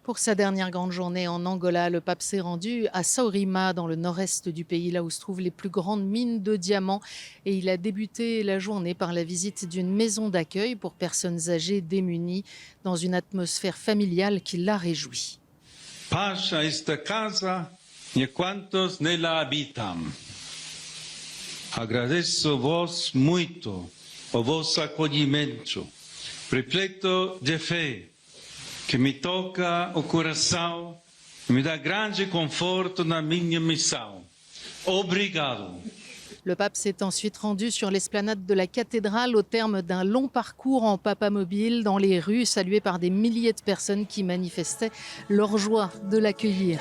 Pour sa dernière grande journée en Angola, le pape s'est rendu à Saurima, dans le nord-est du pays, là où se trouvent les plus grandes mines de diamants. Et il a débuté la journée par la visite d'une maison d'accueil pour personnes âgées démunies, dans une atmosphère familiale qui l'a réjoui. Paz a esta casa e a quantos nela habitam. Agradeço vos muito o vosso acolhimento, repleto de fé, que me toca o coração e me dá grande conforto na minha missão. Obrigado. Le pape s'est ensuite rendu sur l'esplanade de la cathédrale au terme d'un long parcours en papamobile dans les rues, salué par des milliers de personnes qui manifestaient leur joie de l'accueillir.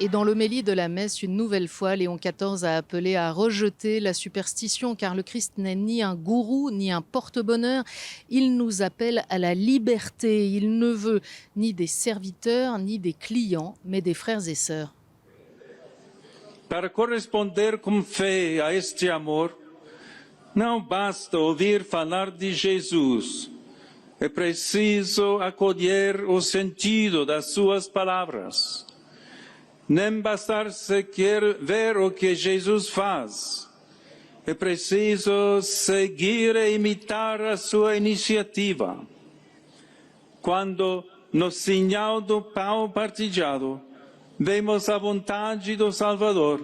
Et dans l'homélie de la messe, une nouvelle fois, Léon XIV a appelé à rejeter la superstition, car le Christ n'est ni un gourou, ni un porte-bonheur. Il nous appelle à la liberté. Il ne veut ni des serviteurs, ni des clients, mais des frères et sœurs. Para corresponder com fé a este amor, não basta ouvir falar de Jesus. É preciso acolher o sentido das suas palavras. Nem bastar sequer ver o que Jesus faz. É preciso seguir e imitar a sua iniciativa. Quando, no sinal do pão partilhado, vemos a vontade do Salvador,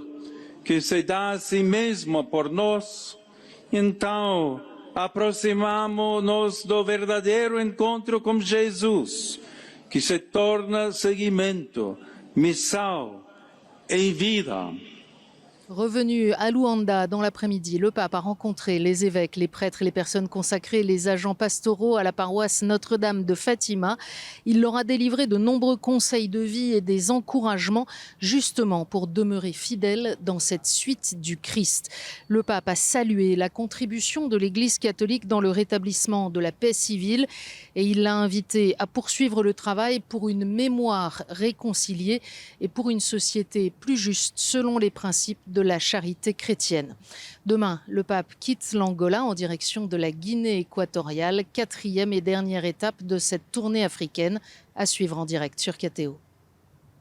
que se dá a si mesmo por nós, então aproximamo-nos do verdadeiro encontro com Jesus, que se torna seguimento, missão et vida. Revenu à Luanda dans l'après-midi, le pape a rencontré les évêques, les prêtres, les personnes consacrées, les agents pastoraux à la paroisse Notre-Dame de Fatima. Il leur a délivré de nombreux conseils de vie et des encouragements, justement pour demeurer fidèles dans cette suite du Christ. Le pape a salué la contribution de l'Église catholique dans le rétablissement de la paix civile et il l'a invité à poursuivre le travail pour une mémoire réconciliée et pour une société plus juste selon les principes de la charité chrétienne. Demain, le pape quitte l'Angola en direction de la Guinée équatoriale, quatrième et dernière étape de cette tournée africaine, à suivre en direct sur KTO.